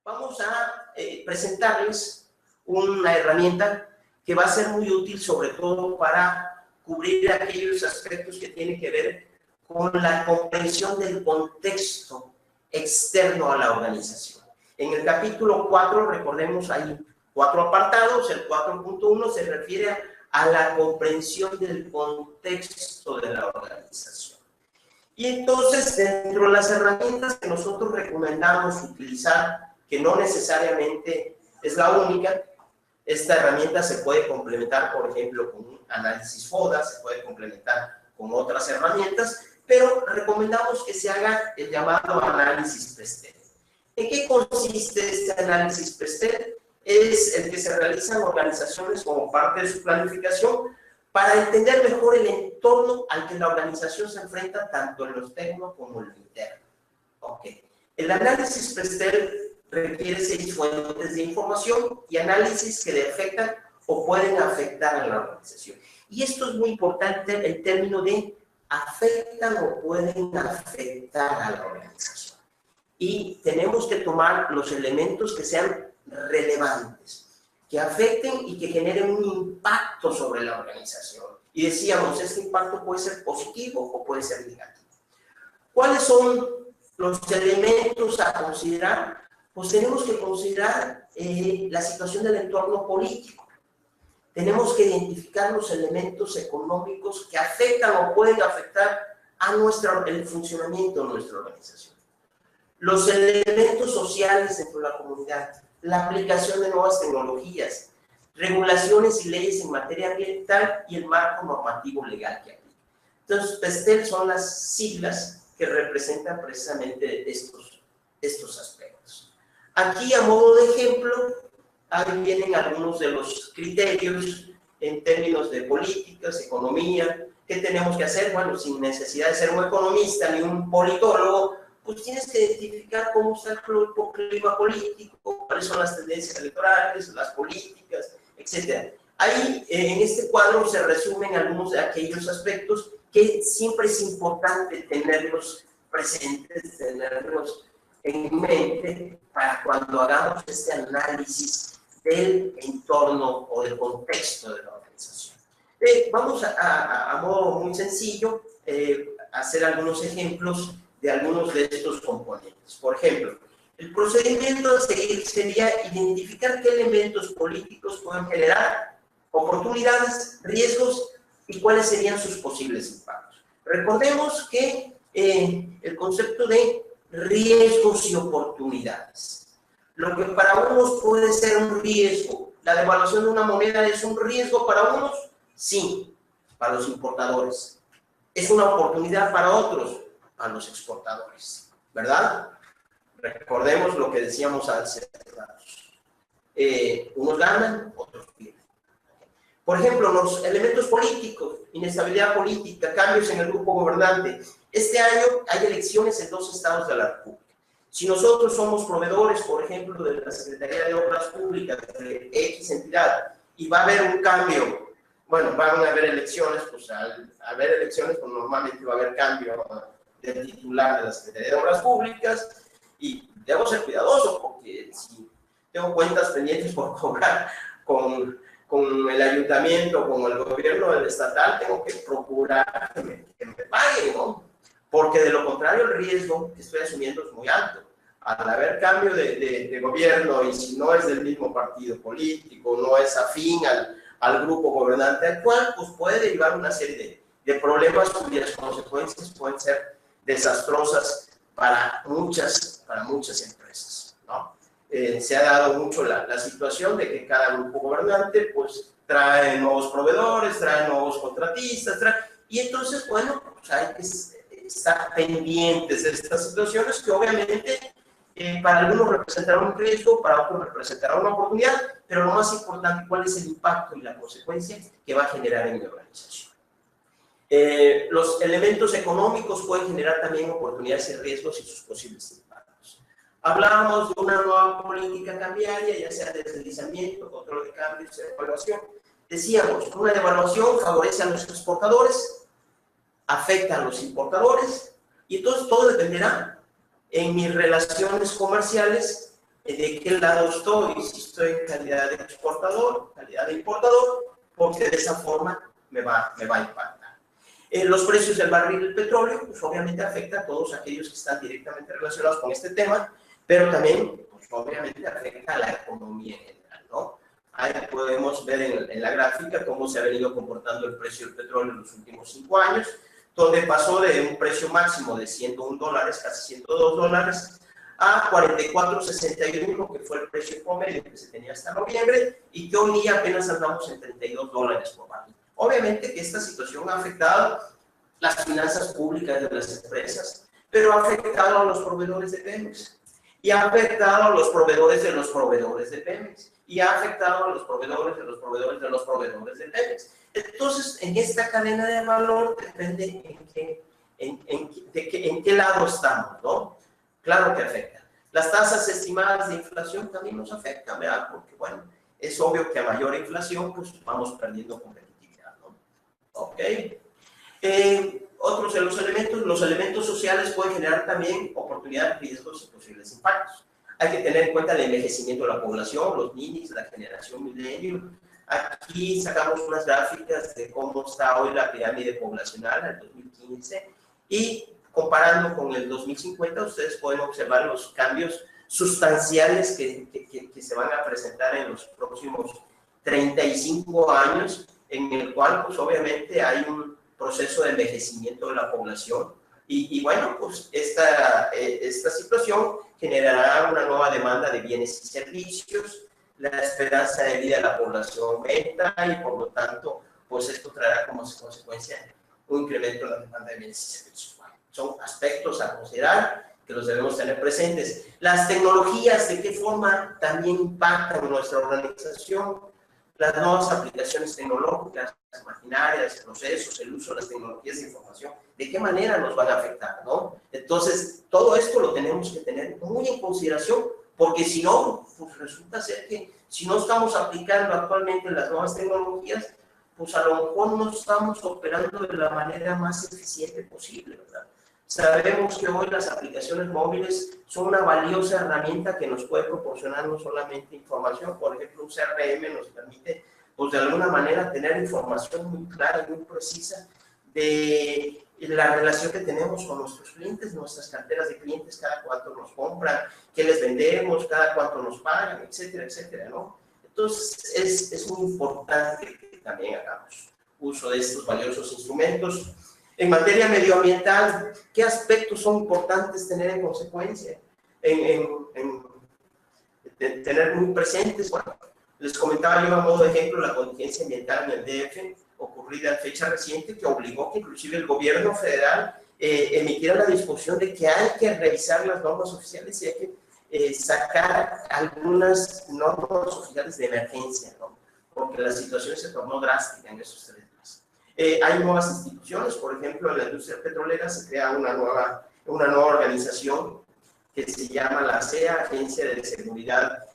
vamos a presentarles una herramienta que va a ser muy útil, sobre todo para cubrir aquellos aspectos que tienen que ver con la comprensión del contexto externo a la organización. En el capítulo 4, recordemos, hay 4 apartados. El 4.1 se refiere a la comprensión del contexto de la organización. Y entonces, dentro de las herramientas que nosotros recomendamos utilizar, que no necesariamente es la única, esta herramienta se puede complementar, por ejemplo, con un análisis FODA, se puede complementar con otras herramientas, pero recomendamos que se haga el llamado análisis PESTEL. ¿En qué consiste este análisis PESTEL? Es el que se realiza en organizaciones como parte de su planificación para entender mejor el entorno al que la organización se enfrenta, tanto en lo externo como en lo interno. Okay. El análisis PESTEL requiere 6 fuentes de información y análisis que le afectan o pueden afectar a la organización. Y esto es muy importante, el término de afectan o pueden afectar a la organización. Y tenemos que tomar los elementos que sean relevantes, que afecten y que generen un impacto sobre la organización. Y decíamos, este impacto puede ser positivo o puede ser negativo. ¿Cuáles son los elementos a considerar? Pues tenemos que considerar la situación del entorno político. Tenemos que identificar los elementos económicos que afectan o pueden afectar a el funcionamiento de nuestra organización. Los elementos sociales dentro de la comunidad, la aplicación de nuevas tecnologías, regulaciones y leyes en materia ambiental y el marco normativo legal que aplica. Entonces, PESTEL son las siglas que representan precisamente estos aspectos. Aquí, a modo de ejemplo, ahí vienen algunos de los criterios en términos de políticas, economía. ¿Qué tenemos que hacer? Bueno, sin necesidad de ser un economista ni un politólogo, pues tienes que identificar cómo está el clima político, cuáles son las tendencias electorales, las políticas, etc. Ahí, en este cuadro, se resumen algunos de aquellos aspectos que siempre es importante tenerlos presentes, tenerlos en mente para cuando hagamos este análisis del entorno o del contexto de la organización. Vamos a modo muy sencillo a hacer algunos ejemplos de algunos de estos componentes. Por ejemplo, el procedimiento a seguir sería identificar qué elementos políticos pueden generar oportunidades, riesgos y cuáles serían sus posibles impactos. Recordemos que el concepto de riesgos y oportunidades. Lo que para unos puede ser un riesgo, la devaluación de una moneda es un riesgo para unos, sí, para los importadores. Es una oportunidad para otros, para los exportadores, ¿verdad? Recordemos lo que decíamos hace ratos. Unos ganan, otros pierden. Por ejemplo, los elementos políticos, inestabilidad política, cambios en el grupo gobernante. Este año hay elecciones en 2 estados de la República. Si nosotros somos proveedores, por ejemplo, de la Secretaría de Obras Públicas de X entidad, y va a haber un cambio, bueno, van a haber elecciones, pues al haber elecciones, pues normalmente va a haber cambio del titular de la Secretaría de Obras Públicas, y debo ser cuidadoso, porque si tengo cuentas pendientes por cobrar con el ayuntamiento, con el gobierno del estatal, tengo que procurar que me paguen, ¿no? Porque de lo contrario el riesgo que estoy asumiendo es muy alto. Al haber cambio de gobierno y si no es del mismo partido político, no es afín al grupo gobernante actual, pues puede derivar una serie de problemas cuyas consecuencias pueden ser desastrosas para muchas empresas, ¿no? Se ha dado mucho la situación de que cada grupo gobernante pues trae nuevos proveedores, trae nuevos contratistas, y entonces, bueno, pues hay que estar pendientes de estas situaciones que obviamente para algunos representarán un riesgo, para otros representarán una oportunidad, pero lo más importante, cuál es el impacto y la consecuencia que va a generar en la organización. Los elementos económicos pueden generar también oportunidades y riesgos y sus posibles impactos. Hablábamos de una nueva política cambiaria, ya sea de deslizamiento, control de cambios, devaluación. Decíamos, una devaluación favorece a los exportadores, afecta a los importadores, y entonces todo dependerá en mis relaciones comerciales de qué lado estoy, si estoy en calidad de exportador, calidad de importador, porque de esa forma me va a impactar. Los precios del barril del petróleo, pues obviamente afecta a todos aquellos que están directamente relacionados con este tema, pero también, pues obviamente afecta a la economía en general, ¿no? Ahí podemos ver en la gráfica cómo se ha venido comportando el precio del petróleo en los últimos 5 años, donde pasó de un precio máximo de $101, casi $102, a 44.61, que fue el precio promedio que se tenía hasta noviembre, y que hoy día apenas andamos en $32 por barril. Obviamente que esta situación ha afectado las finanzas públicas de las empresas, pero ha afectado a los proveedores de Pemex, y ha afectado a los proveedores de los proveedores de Pemex, y ha afectado a los proveedores de los proveedores de los proveedores de Pemex. Entonces, en esta cadena de valor depende en qué lado estamos, ¿no? Claro que afecta. Las tasas estimadas de inflación también nos afectan, ¿verdad? Porque, bueno, es obvio que a mayor inflación, pues vamos perdiendo competitividad, ¿no? Ok. Otros de los elementos sociales pueden generar también oportunidades, riesgos y posibles impactos. Hay que tener en cuenta el envejecimiento de la población, los ninis, la generación millennial. Aquí sacamos unas gráficas de cómo está hoy la pirámide poblacional en el 2015 y comparando con el 2050, ustedes pueden observar los cambios sustanciales que se van a presentar en los próximos 35 años, en el cual, pues obviamente, hay un proceso de envejecimiento de la población. Y bueno, pues esta situación generará una nueva demanda de bienes y servicios, la esperanza de vida de la población aumenta y, por lo tanto, pues esto traerá como consecuencia un incremento en la demanda de bienes y servicios. Son aspectos a considerar que los debemos tener presentes. Las tecnologías, ¿de qué forma también impactan nuestra organización? Las nuevas aplicaciones tecnológicas, las maquinarias, procesos, el uso de las tecnologías de información, ¿de qué manera nos van a afectar, no? Entonces, todo esto lo tenemos que tener muy en consideración, porque si no, pues resulta ser que si no estamos aplicando actualmente las nuevas tecnologías, pues a lo mejor no estamos operando de la manera más eficiente posible, ¿verdad? Sabemos que hoy las aplicaciones móviles son una valiosa herramienta que nos puede proporcionar no solamente información, por ejemplo, un CRM nos permite, pues de alguna manera, tener información muy clara y muy precisa de la relación que tenemos con nuestros clientes, nuestras carteras de clientes, cada cuánto nos compran, qué les vendemos, cada cuánto nos pagan, etcétera, etcétera, ¿no? Entonces, es muy importante que también hagamos uso de estos valiosos instrumentos. En materia medioambiental, ¿qué aspectos son importantes tener en consecuencia? Tener muy presentes. Bueno, les comentaba yo a modo de ejemplo la contingencia ambiental en el DF, ocurrida en fecha reciente, que obligó que inclusive el gobierno federal emitiera la disposición de que hay que revisar las normas oficiales y hay que sacar algunas normas oficiales de emergencia, ¿no? Porque la situación se tornó drástica en esos 3 días. Hay nuevas instituciones, por ejemplo, en la industria petrolera se crea una nueva organización que se llama la ASEA, Agencia de Seguridad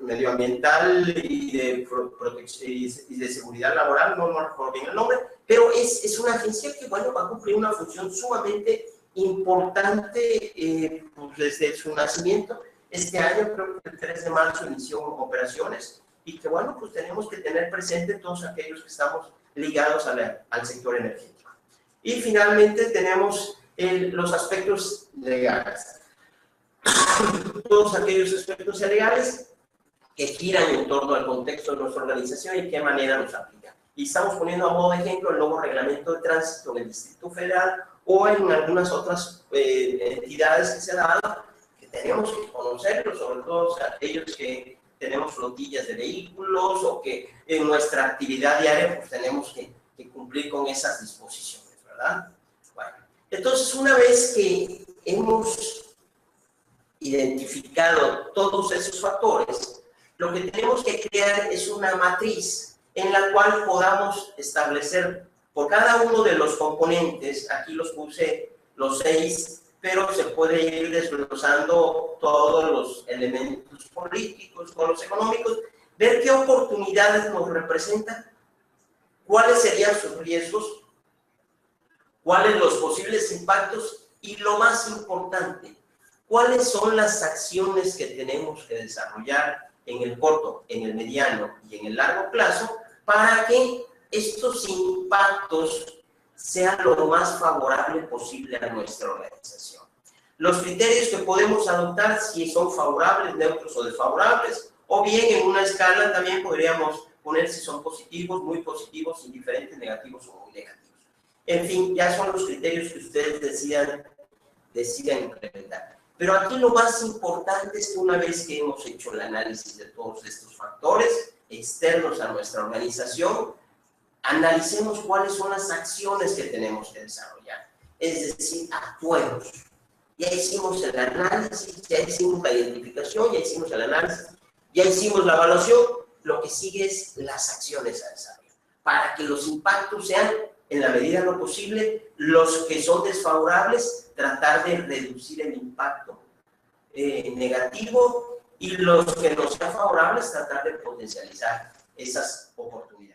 Medioambiental y de Seguridad Laboral, no recuerdo bien el nombre, pero es una agencia que, bueno, va a cumplir una función sumamente importante pues desde su nacimiento. Este año, creo que el 3 de marzo, inició operaciones y que, bueno, pues tenemos que tener presente todos aquellos que estamos ligados al sector energético. Y finalmente tenemos los aspectos legales. Todos aquellos aspectos legales que giran en torno al contexto de nuestra organización y qué manera nos aplican. Y estamos poniendo a modo de ejemplo el nuevo reglamento de tránsito en el Distrito Federal o en algunas otras entidades que se han dado, que tenemos que conocerlos, sobre todo aquellos que tenemos flotillas de vehículos o que en nuestra actividad diaria pues tenemos que cumplir con esas disposiciones, ¿verdad? Bueno, entonces una vez que hemos identificado todos esos factores, lo que tenemos que crear es una matriz en la cual podamos establecer por cada uno de los componentes, aquí los puse los 6, pero se puede ir desglosando todos los elementos políticos, todos los económicos, ver qué oportunidades nos representan, cuáles serían sus riesgos, cuáles los posibles impactos y lo más importante, cuáles son las acciones que tenemos que desarrollar en el corto, en el mediano y en el largo plazo para que estos impactos sean lo más favorable posible a nuestra organización. Los criterios que podemos adoptar, si son favorables, neutros o desfavorables, o bien en una escala también podríamos poner si son positivos, muy positivos, indiferentes, negativos o muy negativos. En fin, ya son los criterios que ustedes decidan implementar. Pero aquí lo más importante es que una vez que hemos hecho el análisis de todos estos factores externos a nuestra organización, analicemos cuáles son las acciones que tenemos que desarrollar. Es decir, actuemos. Ya hicimos el análisis, ya hicimos la identificación, ya hicimos el análisis, ya hicimos la evaluación. Lo que sigue es las acciones a desarrollar, para que los impactos sean, en la medida de lo posible, los que son desfavorables, tratar de reducir el impacto negativo, y los que no sean favorables, tratar de potencializar esas oportunidades.